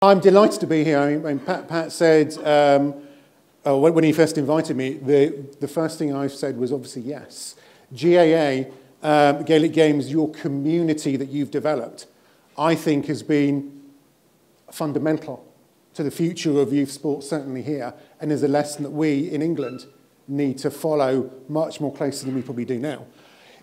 I'm delighted to be here. I mean, Pat said, when he first invited me, the first thing I said was obviously yes. GAA, Gaelic Games, your community that you've developed, I think has been fundamental to the future of youth sports, certainly here, and is a lesson that we in England need to follow much more closely than we probably do now.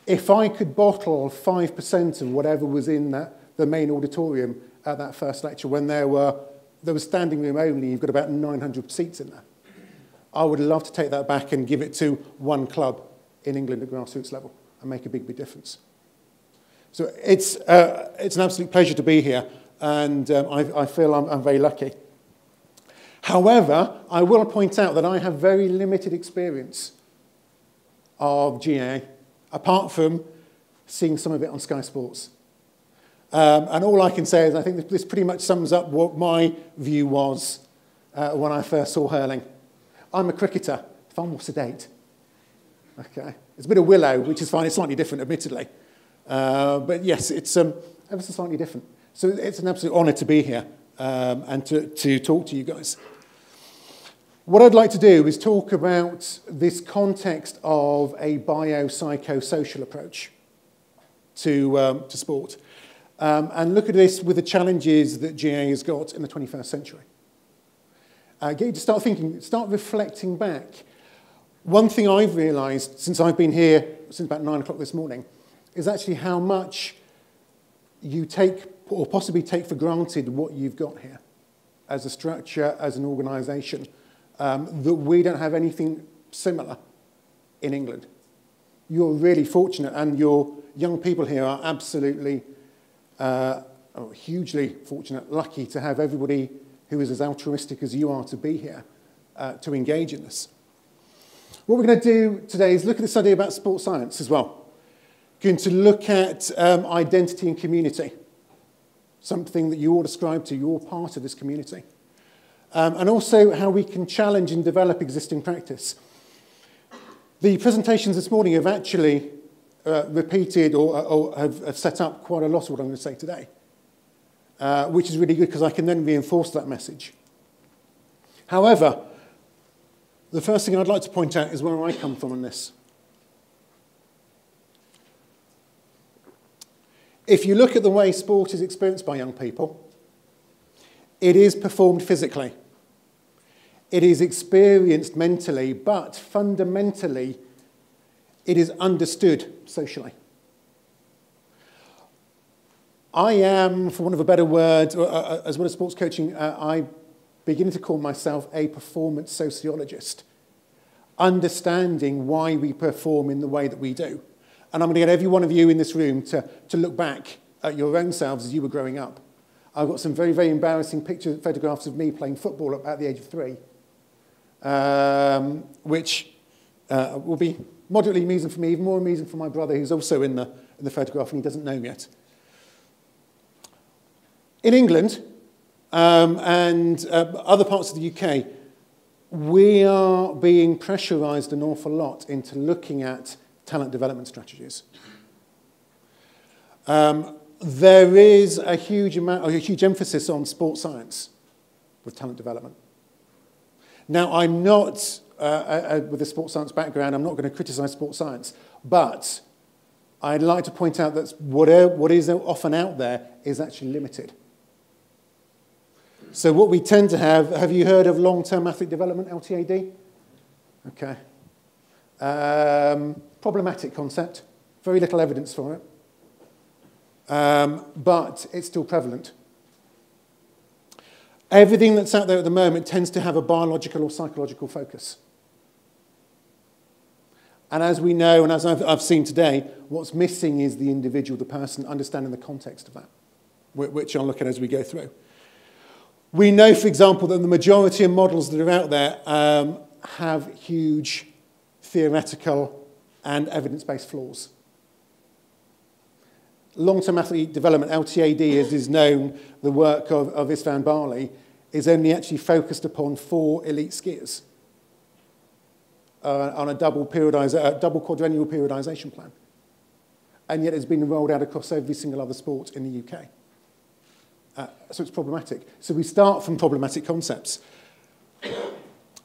If I could bottle 5% of whatever was in the main auditorium at that first lecture, when there was standing room only, you've got about 900 seats in there, I would love to take that back and give it to one club in England at grassroots level and make a big, big difference. So it's an absolute pleasure to be here, and I feel I'm very lucky. However, I will point out that I have very limited experience of GAA, apart from seeing some of it on Sky Sports. And all I can say is I think this pretty much sums up what my view was when I first saw hurling. I'm a cricketer, far more sedate. Okay. It's a bit of willow, which is fine. It's slightly different, admittedly. But yes, it's ever so slightly different. So it's an absolute honour to be here and to talk to you guys. What I'd like to do is talk about this context of a biopsychosocial approach to sport and look at this with the challenges that GAA has got in the 21st century. Get you to start thinking, start reflecting back. One thing I've realised since I've been here, since about 9 o'clock this morning, is actually how much you take, or possibly take for granted, what you've got here as a structure, as an organisation, that we don't have anything similar in England. You're really fortunate, and your young people here are absolutely, hugely fortunate, lucky to have everybody who is as altruistic as you are to be here, to engage in this. What we're going to do today is look at this idea about sports science as well. Going to look at identity and community, something that you all ascribe to, you're part of this community. And also how we can challenge and develop existing practice. The presentations this morning have actually repeated or have set up quite a lot of what I'm going to say today, which is really good because I can then reinforce that message. However, the first thing I'd like to point out is where I come from on this. If you look at the way sport is experienced by young people, it is performed physically. It is experienced mentally, but fundamentally, it is understood socially. I am, for want of a better word, as well as sports coaching, I begin to call myself a performance sociologist, understanding why we perform in the way that we do. And I'm going to get every one of you in this room to look back at your own selves as you were growing up. I've got some very, very embarrassing photographs of me playing football at the age of 3, which will be moderately amusing for me, even more amusing for my brother, who's also in the photograph, and he doesn't know me yet. In England and other parts of the UK, we are being pressurised an awful lot into looking at talent development strategies. There is a huge emphasis on sports science with talent development. Now, I'm not, with a sports science background, I'm not going to criticise sports science, but I'd like to point out that what is often out there is actually limited. So what we tend to have you heard of long-term athlete development, LTAD? Okay. Problematic concept, very little evidence for it, but it's still prevalent. Everything that's out there at the moment tends to have a biological or psychological focus. And as we know, and as I've seen today, what's missing is the individual, the person, understanding the context of that, which I'll look at as we go through. We know, for example, that the majority of models that are out there have huge theoretical and evidence-based flaws. Long-term athlete development, LTAD, as is known, the work of Istvan Barley, is only actually focused upon 4 elite skiers on a double quadrennial periodization plan. And yet it's been rolled out across every single other sport in the UK. So it's problematic. So we start from problematic concepts.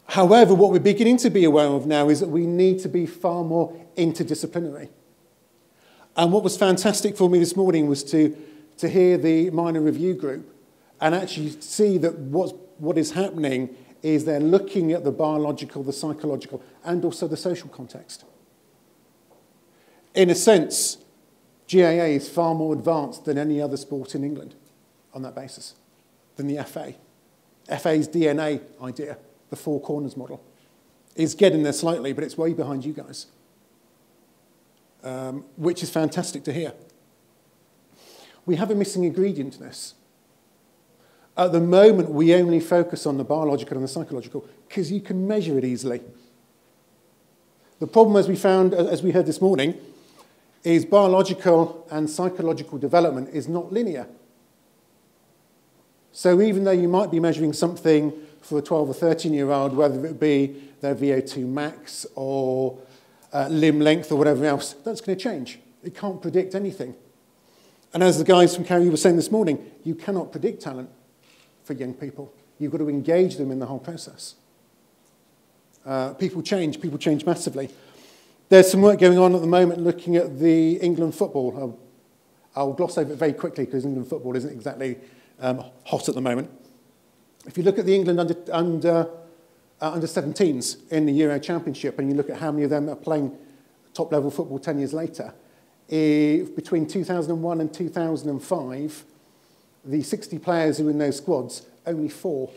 However, what we're beginning to be aware of now is that we need to be far more interdisciplinary. And what was fantastic for me this morning was to hear the minor review group and actually see that what is happening is they're looking at the biological, the psychological, and also the social context. In a sense, GAA is far more advanced than any other sport in England on that basis, than the FA. FA's DNA idea, the four corners model, is getting there slightly, but it's way behind you guys, which is fantastic to hear. We have a missing ingredient in this. At the moment, we only focus on the biological and the psychological because you can measure it easily. The problem, as we found, as we heard this morning, is biological and psychological development is not linear. So even though you might be measuring something for a 12 or 13-year-old, whether it be their VO2 max or limb length or whatever else, that's going to change. It can't predict anything. And as the guys from Carrie were saying this morning, you cannot predict talent for young people. You've got to engage them in the whole process. People change massively. There's some work going on at the moment looking at the England football. I'll gloss over it very quickly because England football isn't exactly hot at the moment. If you look at the England under 17s in the Euro Championship and you look at how many of them are playing top-level football 10 years later, between 2001 and 2005, the 60 players who are in those squads, only 4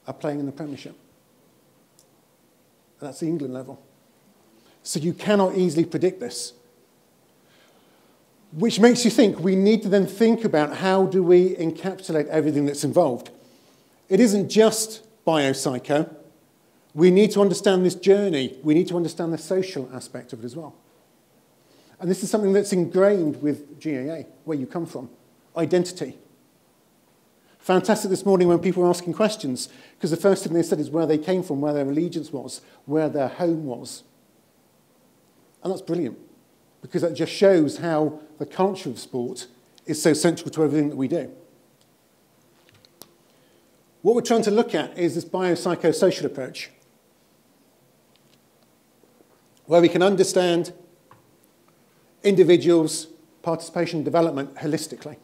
are playing in the Premiership. And that's the England level. So you cannot easily predict this. Which makes you think we need to then think about how do we encapsulate everything that's involved. It isn't just biopsycho. We need to understand this journey. We need to understand the social aspect of it as well. And this is something that's ingrained with GAA, where you come from, identity. Fantastic this morning when people were asking questions, because the first thing they said is where they came from, where their allegiance was, where their home was. And that's brilliant, because that just shows how the culture of sport is so central to everything that we do. What we're trying to look at is this biopsychosocial approach, where we can understand individuals' participation and development holistically.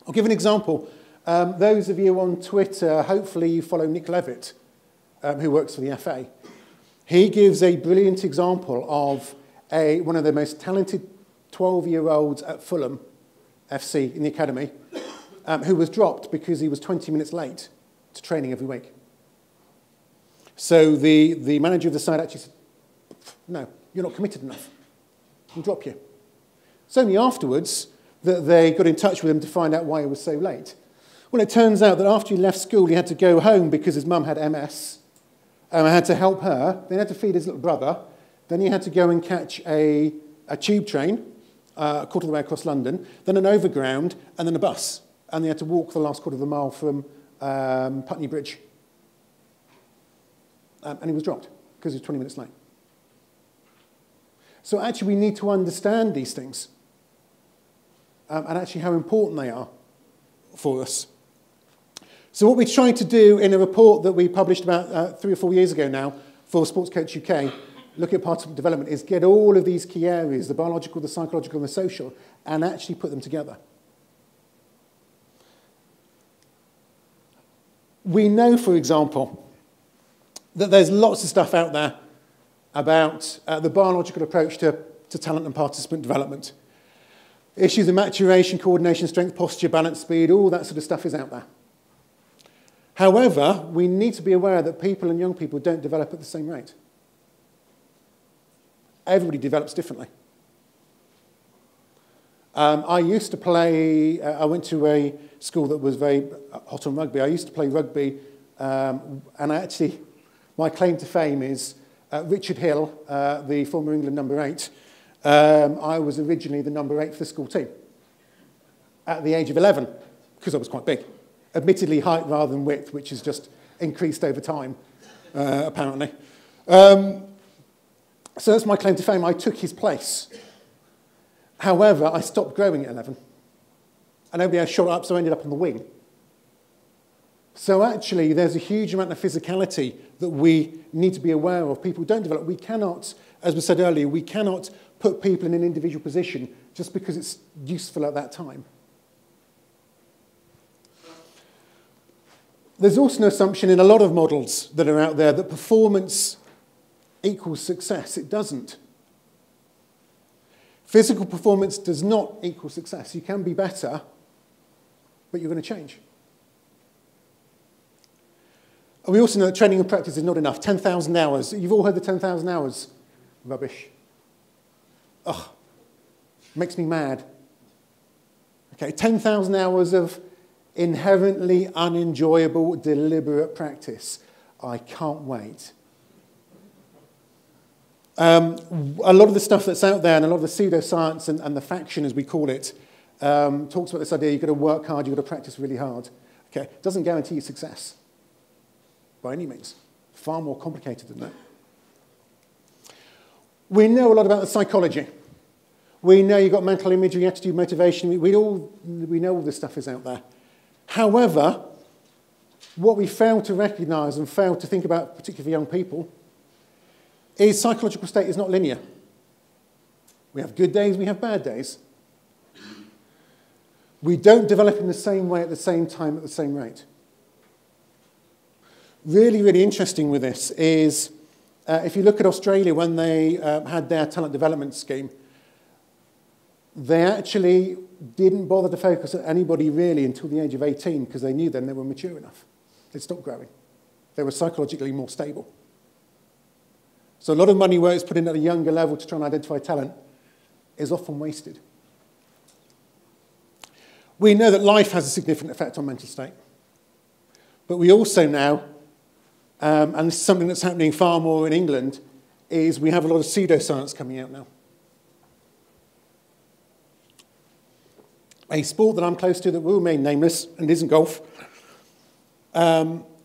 I'll give an example. Those of you on Twitter, hopefully you follow Nick Levitt, who works for the FA. He gives a brilliant example of one of the most talented 12-year-olds at Fulham FC in the academy, who was dropped because he was 20 minutes late to training every week. So the manager of the side actually said, no, you're not committed enough. We'll drop you. It's only afterwards that they got in touch with him to find out why he was so late. Well, it turns out that after he left school, he had to go home because his mum had MS. I had to help her. Then he had to feed his little brother. Then he had to go and catch a tube train, a quarter of the way across London, then an overground, and then a bus. And they had to walk the last quarter of the mile from Putney Bridge. And he was dropped because he was 20 minutes late. So actually, we need to understand these things and actually how important they are for us. So what we're trying to do in a report that we published about 3 or 4 years ago now for Sports Coach UK, looking at participant development, is get all of these key areas, the biological, the psychological, and the social, and actually put them together. We know, for example, that there's lots of stuff out there about the biological approach to talent and participant development. Issues of maturation, coordination, strength, posture, balance, speed, all that sort of stuff is out there. However, we need to be aware that people and young people don't develop at the same rate. Everybody develops differently. I used to play, I went to a school that was very hot on rugby. I used to play rugby, and my claim to fame is Richard Hill, the former England number 8. I was originally the number 8 for the school team at the age of 11, because I was quite big. Admittedly, height rather than width, which has just increased over time, apparently. So that's my claim to fame. I took his place. However, I stopped growing at 11. and nobody else shot up, so I ended up on the wing. So actually, there's a huge amount of physicality that we need to be aware of. People don't develop. We cannot, as we said earlier, we cannot put people in an individual position just because it's useful at that time. There's also an assumption in a lot of models that are out there that performance equals success. It doesn't. Physical performance does not equal success. You can be better, but you're going to change. And we also know that training and practice is not enough. 10,000 hours. You've all heard the 10,000 hours. Rubbish. Ugh. Makes me mad. Okay, 10,000 hours of inherently unenjoyable, deliberate practice. I can't wait. A lot of the stuff that's out there and a lot of the pseudoscience and the faction, as we call it, talks about this idea you've got to work hard, you've got to practice really hard. Okay, it doesn't guarantee you success by any means. Far more complicated than that. We know a lot about the psychology. We know you've got mental imagery, attitude, motivation. We know all this stuff is out there. However, what we fail to recognize and fail to think about, particularly for young people, is psychological state is not linear. We have good days, we have bad days. We don't develop in the same way at the same time at the same rate. Really, really interesting with this is, if you look at Australia when they had their talent development scheme, they actually didn't bother to focus on anybody really until the age of 18 because they knew then they were mature enough. They'd stopped growing. They were psychologically more stable. So a lot of money where it's put in at a younger level to try and identify talent is often wasted. We know that life has a significant effect on mental state. But we also know, and this is something that's happening far more in England, is we have a lot of pseudoscience coming out now. A sport that I'm close to that will remain nameless and isn't golf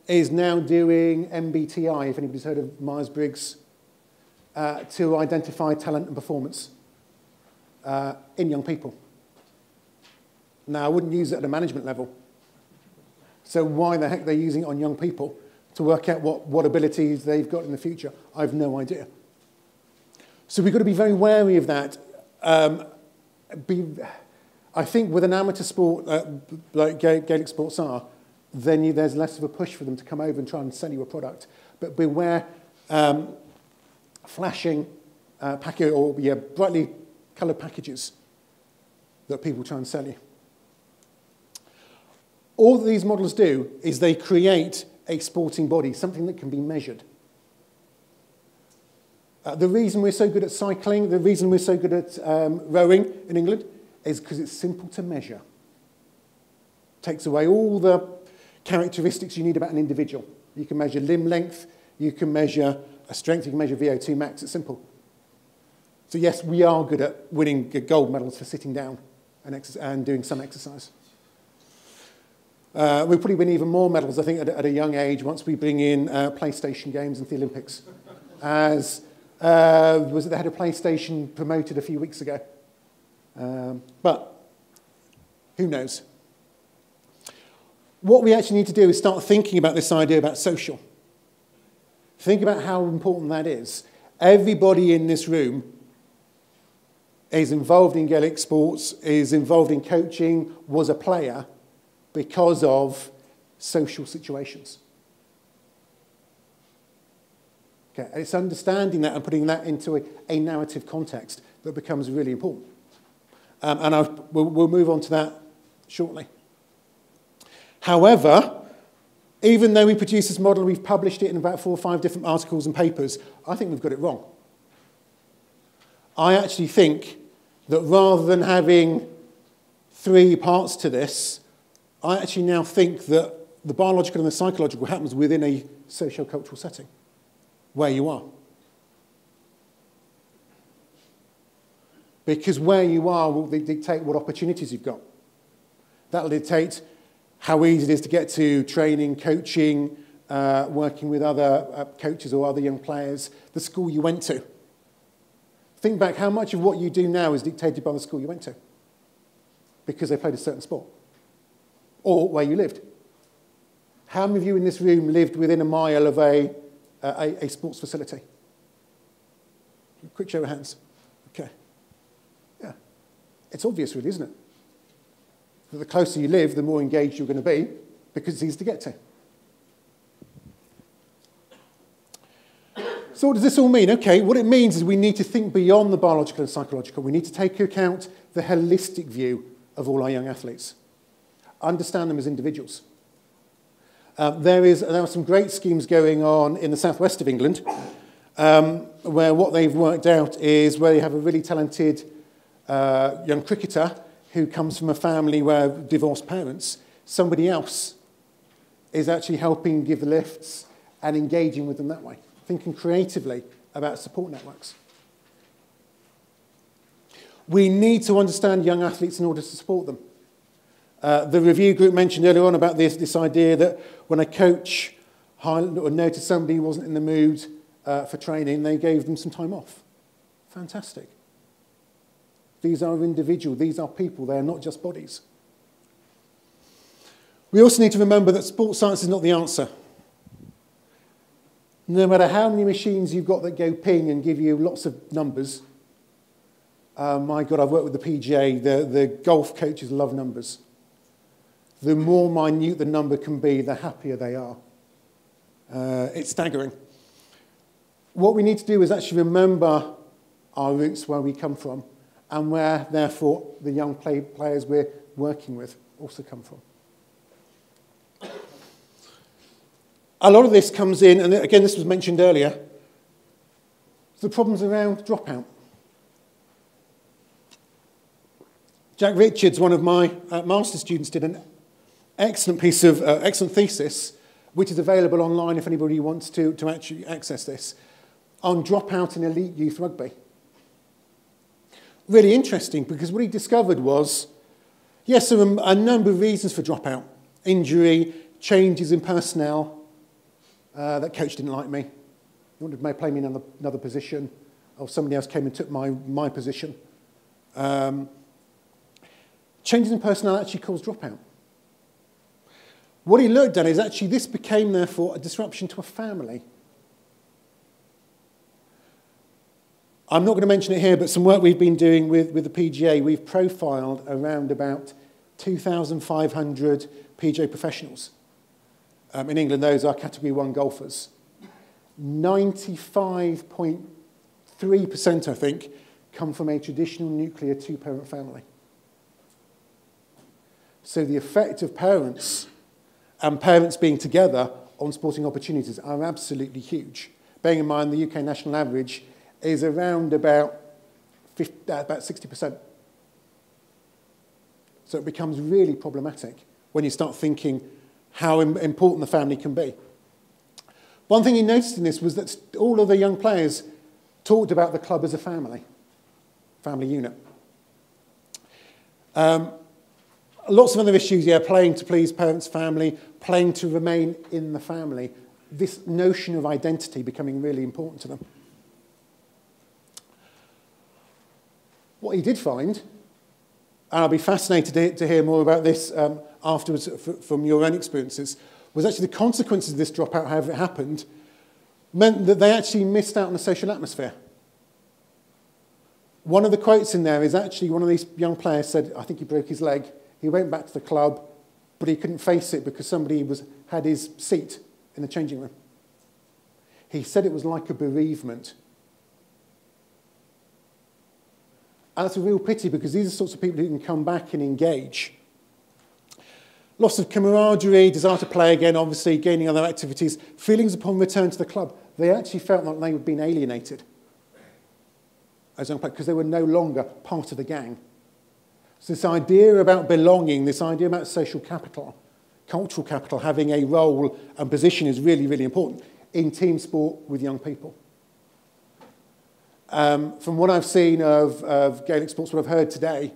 is now doing MBTI, if anybody's heard of Myers-Briggs, to identify talent and performance in young people. Now, I wouldn't use it at a management level. So why the heck they're using it on young people to work out what abilities they've got in the future, I've no idea. So we've got to be very wary of that. I think with an amateur sport like Gaelic sports are, then there's less of a push for them to come over and try and sell you a product. But beware flashing package or brightly coloured packages that people try and sell you. All that these models do is they create a sporting body, something that can be measured. The reason we're so good at cycling, the reason we're so good at rowing in England is because it's simple to measure. Takes away all the characteristics you need about an individual. You can measure limb length, you can measure a strength, you can measure VO2 max, it's simple. So yes, we are good at winning gold medals for sitting down and doing some exercise. We'll probably win even more medals, I think, at a young age once we bring in PlayStation games into the Olympics. As was it they had a PlayStation promoted a few weeks ago. But who knows? What we actually need to do is start thinking about this idea about social. Think about how important that is. Everybody in this room is involved in Gaelic sports, is involved in coaching, was a player because of social situations. Okay, and it's understanding that and putting that into a narrative context that becomes really important. And we'll move on to that shortly. However, even though we produce this model, we've published it in about 4 or 5 different articles and papers, I think we've got it wrong. I actually think that rather than having 3 parts to this, I actually now think that the biological and the psychological happens within a socio-cultural setting, where you are. Because where you are will dictate what opportunities you've got. That will dictate how easy it is to get to training, coaching, working with other coaches or other young players, the school you went to. Think back, how much of what you do now is dictated by the school you went to? Because they played a certain sport. or where you lived. How many of you in this room lived within a mile of a sports facility? Quick show of hands. Okay. Yeah. It's obvious, really, isn't it? That the closer you live, the more engaged you're going to be, because it's easy to get to. So what does this all mean? Okay, what it means is we need to think beyond the biological and psychological. We need to take into account the holistic view of all our young athletes. Understand them as individuals. There are some great schemes going on in the southwest of England, where what they've worked out is where you have a really talented young cricketer who comes from a family where divorced parents, somebody else is actually helping give the lifts and engaging with them that way, thinking creatively about support networks. We need to understand young athletes in order to support them. The review group mentioned earlier on about this idea that when a coach noticed somebody wasn't in the mood for training, they gave them some time off. Fantastic. These are individuals, these are people, they are not just bodies. We also need to remember that sports science is not the answer. No matter how many machines you've got that go ping and give you lots of numbers, my God, I've worked with the PGA, the golf coaches love numbers. The more minute the number can be, the happier they are. It's staggering. What we need to do is actually remember our roots, where we come from, and where, therefore, the young players we're working with also come from. A lot of this comes in, and again, this was mentioned earlier, the problems around dropout. Jack Richards, one of my master's students, did an excellent thesis, which is available online if anybody wants to actually access this, on dropout in elite youth rugby. Really interesting, because what he discovered was, yes, there are a number of reasons for dropout. Injury, changes in personnel, that coach didn't like me, he wanted to play me in another position, or somebody else came and took my position. Changes in personnel actually caused dropout. What he looked at is actually this became, therefore, a disruption to a family. I'm not going to mention it here, but some work we've been doing with the PGA, we've profiled around about 2,500 PGA professionals. In England, those are Category 1 golfers. 95.3%, I think, come from a traditional nuclear two-parent family. So the effect of parents and parents being together on sporting opportunities are absolutely huge. Bearing in mind the UK national average is around about 60%. So it becomes really problematic when you start thinking how important the family can be. One thing he noticed in this was that all of the young players talked about the club as a family unit. Lots of other issues, playing to please parents, family, playing to remain in the family. This notion of identity becoming really important to them. What he did find, and I'll be fascinated to hear more about this afterwards from your own experiences, was actually the consequences of this dropout, however it happened, meant that they actually missed out on the social atmosphere. One of the quotes in there is actually one of these young players said, I think he broke his leg. He went back to the club, but he couldn't face it because somebody had his seat in the changing room. He said it was like a bereavement. And that's a real pity, because these are the sorts of people who can come back and engage. Loss of camaraderie, desire to play again, obviously, gaining other activities, feelings upon return to the club. They actually felt like they were being alienated as young players because they were no longer part of the gang. So this idea about belonging, this idea about social capital, cultural capital, having a role and position is really, really important in team sport with young people. From what I've seen of Gaelic sports, what I've heard today,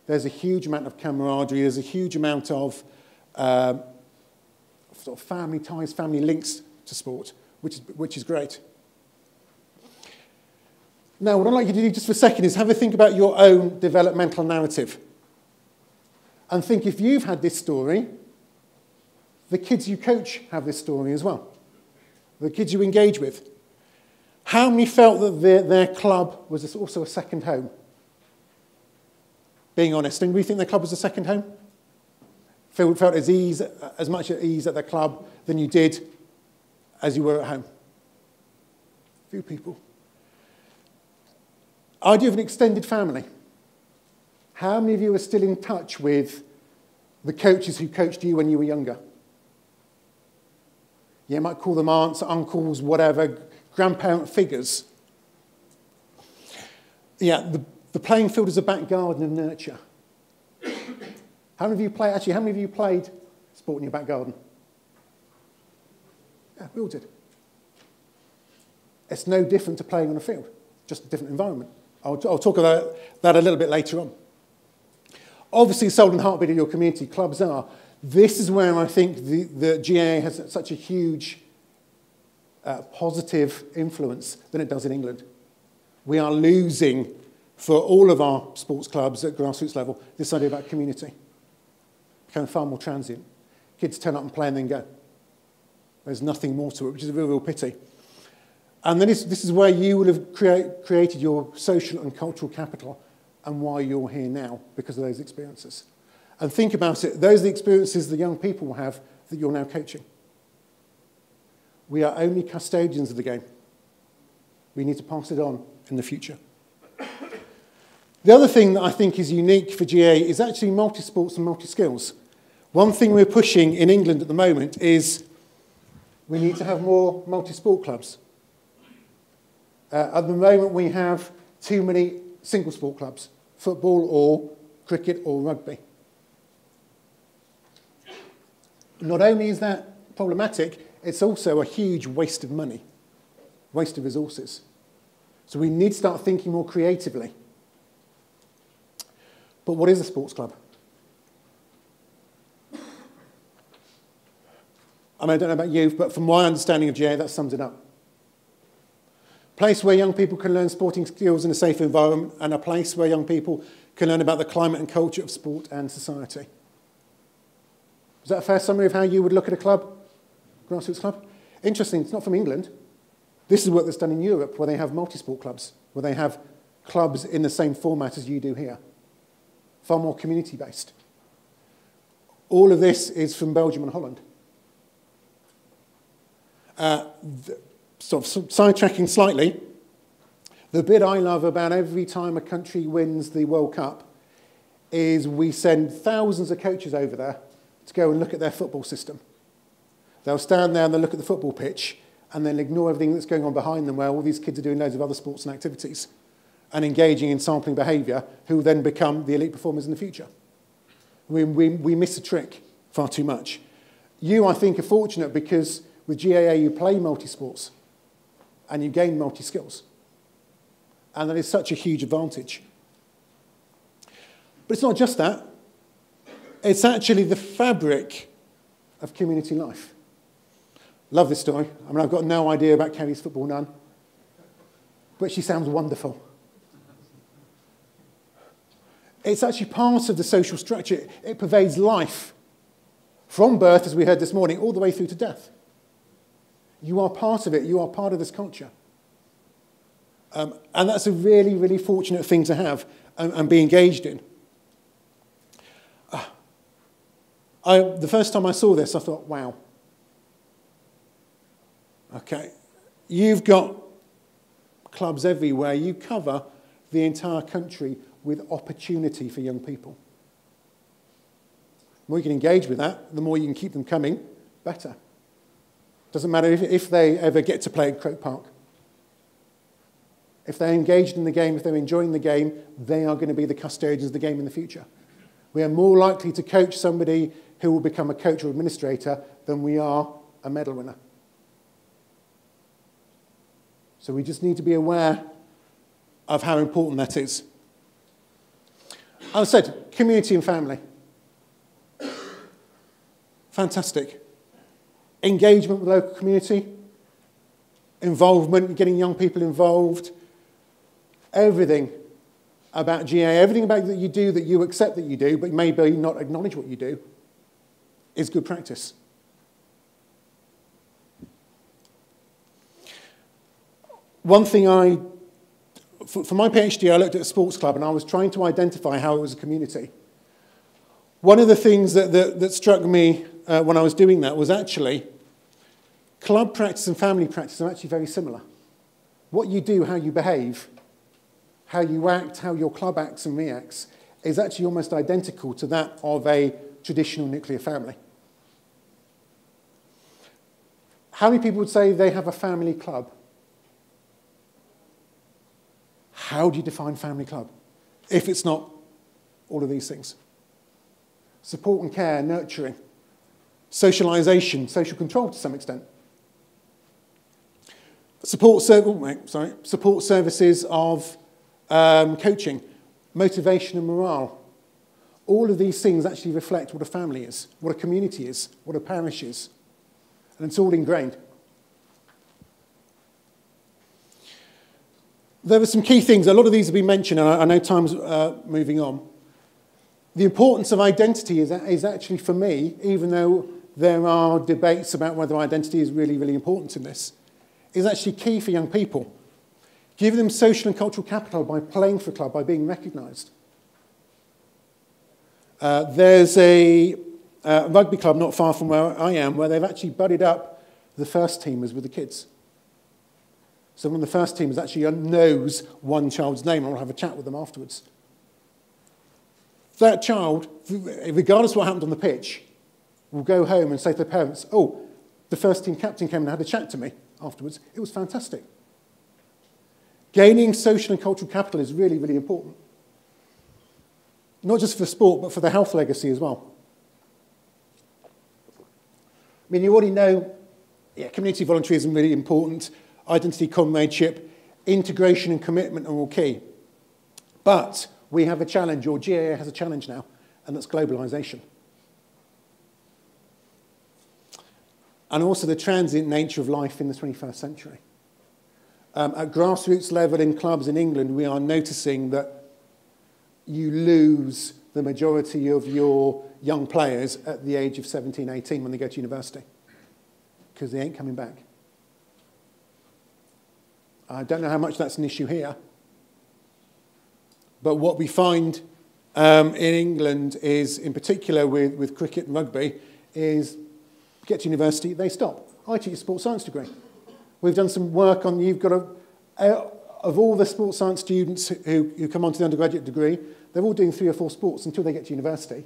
there's a huge amount of camaraderie, there's a huge amount of sort of family ties, family links to sport, which is great. Now, what I'd like you to do just for a second is have a think about your own developmental narrative. And think, if you've had this story, The kids you coach have this story as well. The kids you engage with. How many felt that their club was also a second home? Being honest, anybody think their club was a second home? Felt as much at ease at their club than you did as you were at home? Few people. Idea of an extended family. How many of you are still in touch with the coaches who coached you when you were younger? You might call them aunts, uncles, whatever, grandparent figures. Yeah, the playing field is a back garden of nurture. How many of you played sport in your back garden? Yeah, we all did. It's no different to playing on a field, just a different environment. I'll talk about that a little bit later on. Obviously, soul and heartbeat of your community, clubs are. This is where I think the GAA has such a huge positive influence than it does in England. We are losing, for all of our sports clubs at grassroots level, this idea about community. Becoming far more transient. Kids turn up and play and then go. There's nothing more to it, which is a real, real pity. And then this is where you would have created your social and cultural capital and why you're here now, because of those experiences. And think about it. Those are the experiences the young people will have that you're now coaching. We are only custodians of the game. We need to pass it on in the future. The other thing that I think is unique for GAA is actually multi-sports and multi-skills. One thing we're pushing in England at the moment is we need to have more multi-sport clubs. At the moment, we have too many single sport clubs, football or cricket or rugby. Not only is that problematic, it's also a huge waste of money, waste of resources. So we need to start thinking more creatively. But what is a sports club? I mean, I don't know about you, but from my understanding of GAA, that sums it up. A place where young people can learn sporting skills in a safe environment, and a place where young people can learn about the climate and culture of sport and society. Is that a fair summary of how you would look at a club, grassroots club? Interesting, it's not from England. This is work that's done in Europe, where they have multi-sport clubs, where they have clubs in the same format as you do here. Far more community-based. All of this is from Belgium and Holland. Sort of sidetracking slightly, the bit I love about every time a country wins the World Cup is we send thousands of coaches over there to go and look at their football system. They'll stand there and they'll look at the football pitch and then ignore everything that's going on behind them where all these kids are doing loads of other sports and activities and engaging in sampling behaviour who will then become the elite performers in the future. We miss a trick far too much. You, I think, are fortunate because with GAA you play multi-sports and you gain multi-skills. And that is such a huge advantage. But it's not just that. It's actually the fabric of community life. Love this story. I mean, I've got no idea about Kelly's football, none. But she sounds wonderful. It's actually part of the social structure. It pervades life from birth, as we heard this morning, all the way through to death. You are part of it. You are part of this culture. And that's a really, really fortunate thing to have and be engaged in. The first time I saw this, I thought, wow. Okay, you've got clubs everywhere. You cover the entire country with opportunity for young people. The more you can engage with that, the more you can keep them coming, better. Doesn't matter if they ever get to play at Croke Park. If they're engaged in the game, if they're enjoying the game, they are going to be the custodians of the game in the future. We are more likely to coach somebody who will become a coach or administrator than we are a medal winner. So we just need to be aware of how important that is. As I said, community and family. Fantastic. Engagement with the local community, involvement, getting young people involved, everything about GAA, everything about that you do that you accept that you do, but maybe not acknowledge what you do, is good practice. one thing for my PhD, I looked at a sports club and I was trying to identify how it was a community. One of the things that struck me when I was doing that was actually club practice and family practice are actually very similar. What you do, how you behave, how you act, how your club acts and reacts is actually almost identical to that of a traditional nuclear family. How many people would say they have a family club? How do you define family club if it's not all of these things? Support and care, nurturing, socialization, social control to some extent. Support services of coaching, motivation and morale. All of these things actually reflect what a family is, what a community is, what a parish is. And it's all ingrained. There are some key things. A lot of these have been mentioned, and I know time's moving on. The importance of identity is actually, for me, even though there are debates about whether identity is really, really important in this, is actually key for young people. Give them social and cultural capital by playing for a club, by being recognised. There's a rugby club not far from where I am where they've actually buddied up the first teamers with the kids. So one of the first teamers actually knows one child's name and will have a chat with them afterwards. That child, regardless of what happened on the pitch, will go home and say to their parents, oh, the first team captain came and had a chat to me afterwards. It was fantastic. Gaining social and cultural capital is really, really important. Not just for sport, but for the health legacy as well. I mean, you already know, community volunteerism is really important. Identity, comradeship, integration and commitment are all key. But we have a challenge, or GAA has a challenge now, and that's globalization. And also the transient nature of life in the 21st century. At grassroots level in clubs in England, we are noticing that you lose the majority of your young players at the age of 17, 18 when they go to university, because they ain't coming back. I don't know how much that's an issue here, but what we find in England is, in particular with cricket and rugby, is get to university, they stop. I teach a sports science degree. We've done some work on, you've got of all the sports science students who come onto the undergraduate degree, they're all doing 3 or 4 sports until they get to university,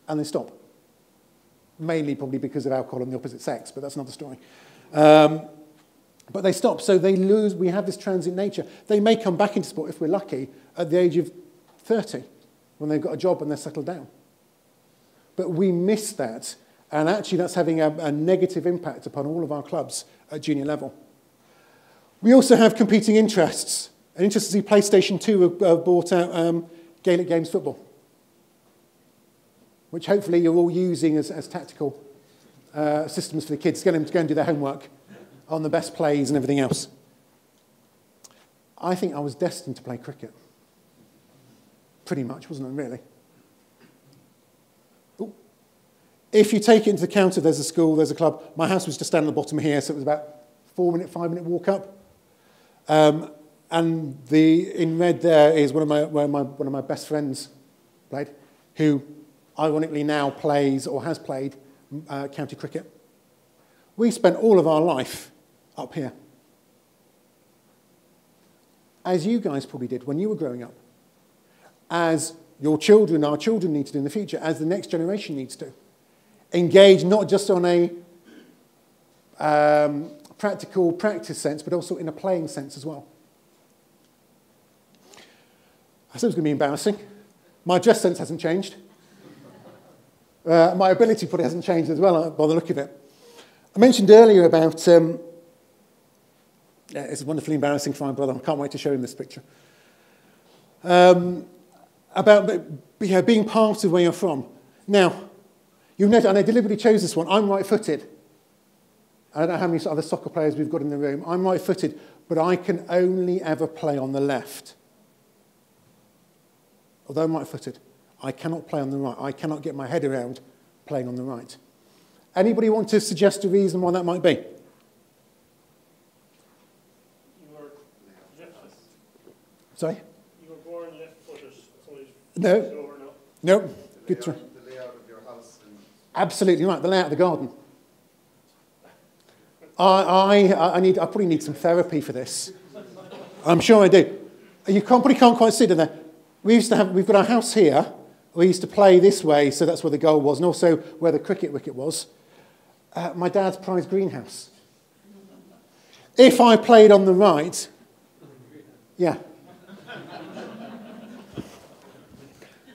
and they stop. Mainly probably because of alcohol and the opposite sex, but that's another story. But they stop, so they lose, we have this transient nature. They may come back into sport, if we're lucky, at the age of 30, when they've got a job and they're settled down. But we miss that, and actually that's having a negative impact upon all of our clubs at junior level. We also have competing interests. And interestingly, PlayStation 2 have bought out GAALic Games football, which hopefully you're all using as tactical systems for the kids, get them to go and do their homework on the best plays and everything else. I think I was destined to play cricket. Pretty much, wasn't I, really? Ooh. If you take it into account, there's a school, there's a club. My house was just down at the bottom here, so it was about 5-minute walk up. And in red there is one of my best friends played, who ironically now plays or has played county cricket. We spent all of our life up here, as you guys probably did when you were growing up, as your children, our children need to do in the future, as the next generation needs to. Engage not just on a practical practice sense, but also in a playing sense as well. I said it was going to be embarrassing. My dress sense hasn't changed. My ability probably hasn't changed as well, by the look of it. I mentioned earlier about, it's wonderfully embarrassing for my brother. I can't wait to show him this picture. About being part of where you're from. Now, you'll notice, and I deliberately chose this one, I'm right-footed. I don't know how many other soccer players we've got in the room. I'm right-footed, but I can only ever play on the left. Although I'm right-footed, I cannot play on the right. I cannot get my head around playing on the right. Anybody want to suggest a reason why that might be? You are Sorry? You were born left-footed, so No. over now. No. Good try. The layout of your house. Absolutely right, the layout of the garden. I probably need some therapy for this. I'm sure I do. You probably can't quite sit in there. We've got our house here. We used to play this way, so that's where the goal was, and also where the cricket wicket was. My dad's prized greenhouse. If I played on the right, yeah.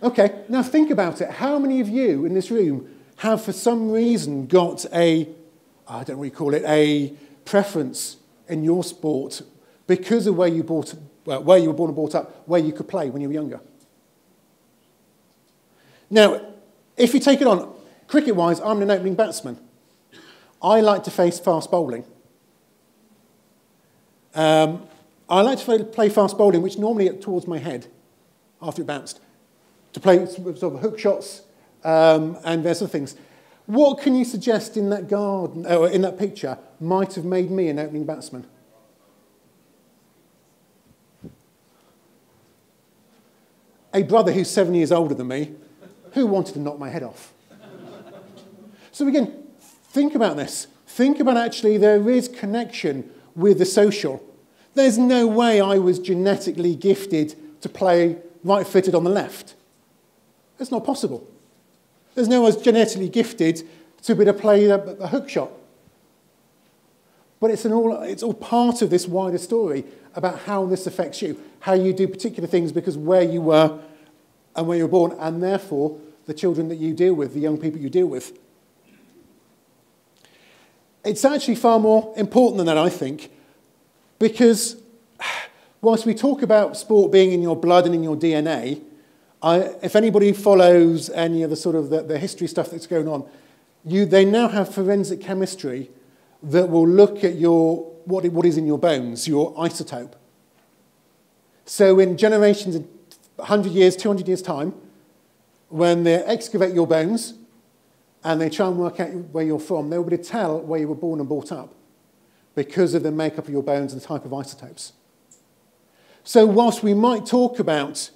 Okay, now think about it. How many of you in this room have, for some reason, got I don't know what you call it, a preference in your sport because of where you were born and brought up, where you could play when you were younger? Now, if you take it on, cricket-wise, I'm an opening batsman. I like to face fast bowling. I like to play fast bowling, which normally towards my head after it bounced, to play sort of hook shots and there's other things. What can you suggest in that garden, or in that picture, might have made me an opening batsman? A brother who's 7 years older than me, who wanted to knock my head off. So again, think about this. Think about actually there is connection with the social. There's no way I was genetically gifted to play right-footed on the left. It's not possible. There's no one who's genetically gifted to be able to play a hook shot. But it's all part of this wider story about how this affects you, how you do particular things because where you were and where you were born, and therefore the children that you deal with, the young people you deal with. It's actually far more important than that, I think, because whilst we talk about sport being in your blood and in your DNA, if anybody follows any of the sort of the history stuff that's going on, they now have forensic chemistry that will look at what is in your bones, your isotope. So in generations, 100 years, 200 years' time, when they excavate your bones and they try and work out where you're from, they'll be able to tell where you were born and brought up because of the makeup of your bones and the type of isotopes. So whilst we might talk about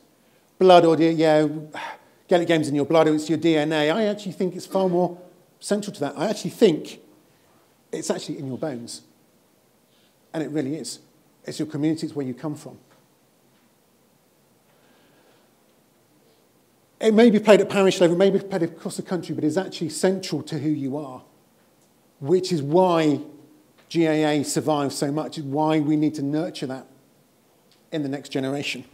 blood or Gaelic games in your blood or it's your DNA, I actually think it's far more central to that. I actually think it's actually in your bones. And it really is. It's your community, it's where you come from. It may be played at parish level, it may be played across the country, but it's actually central to who you are, which is why GAA survives so much, is why we need to nurture that in the next generation.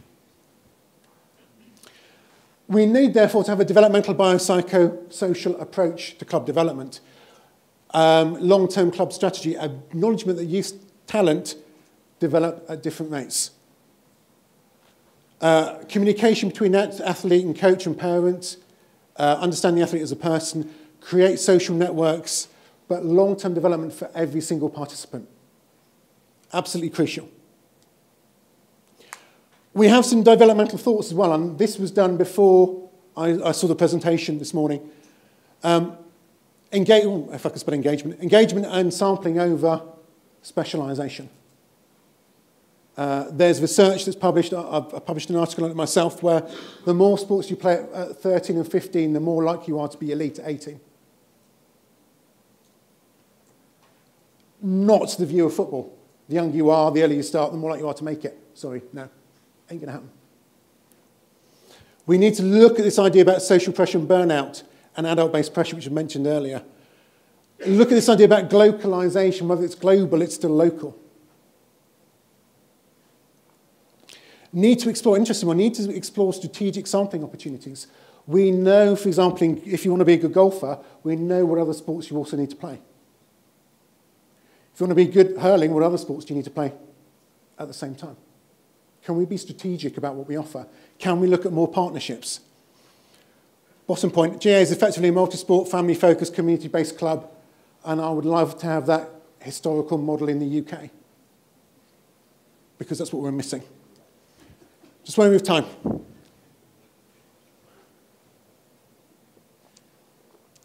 We need, therefore, to have a developmental biopsychosocial approach to club development, long-term club strategy, acknowledgement that youth talent develop at different rates. Communication between athlete and coach and parent, understand the athlete as a person, create social networks, but long-term development for every single participant. Absolutely crucial. We have some developmental thoughts as well, and this was done before I saw the presentation this morning. If I could spell engagement. Engagement and sampling over specialisation. There's research that's published. I've published an article on it myself where the more sports you play at 13 and 15, the more likely you are to be elite at 18. Not the view of football. The younger you are, the earlier you start, the more likely you are to make it. Sorry, no. Ain't going to happen. We need to look at this idea about social pressure and burnout and adult-based pressure, which I mentioned earlier. Look at this idea about globalization. Whether it's global, it's still local. Need to explore, interesting one, need to explore strategic sampling opportunities. We know, for example, if you want to be a good golfer, we know what other sports you also need to play. If you want to be good at hurling, what other sports do you need to play at the same time? Can we be strategic about what we offer? Can we look at more partnerships? Bottom point, GA is effectively a multi-sport, family-focused, community-based club, and I would love to have that historical model in the UK because that's what we're missing. Just wondering with time.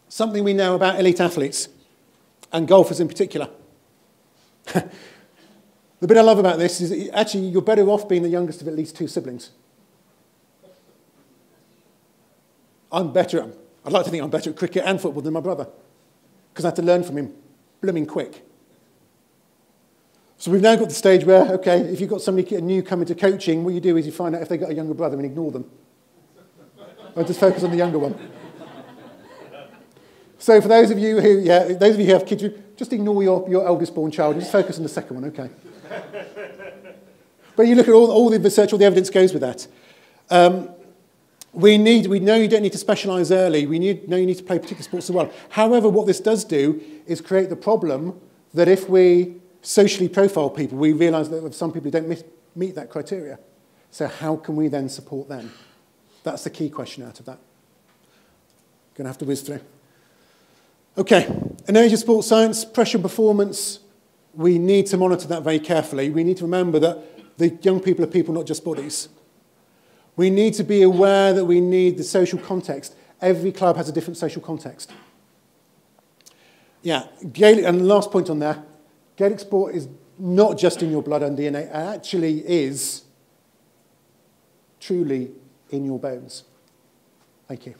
Something we know about elite athletes, and golfers in particular. The The bit I love about this is actually you're better off being the youngest of at least 2 siblings. I'm better, I'd like to think I'm better at cricket and football than my brother, because I had to learn from him blooming quick. So we've now got to the stage where, okay, if you've got somebody new coming to coaching, what you do is you find out if they've got a younger brother and ignore them. Or just focus on the younger one. So for those of you who, those of you who have kids, just ignore your eldest born child and just focus on the second one, okay? But you look at all the research, all the evidence goes with that. We know you don't need to specialise early. We know you need to play particular sports as well. However, what this does do is create the problem that if we socially profile people, we realise that some people don't meet that criteria. So how can we then support them? That's the key question out of that. Going to have to whiz through. Okay, in age of sports science, pressure and performance, we need to monitor that very carefully. We need to remember that the young people are people, not just bodies. We need to be aware that we need the social context. Every club has a different social context. Yeah, Gaelic, and the last point on there, Gaelic sport is not just in your blood and DNA, it actually is truly in your bones. Thank you.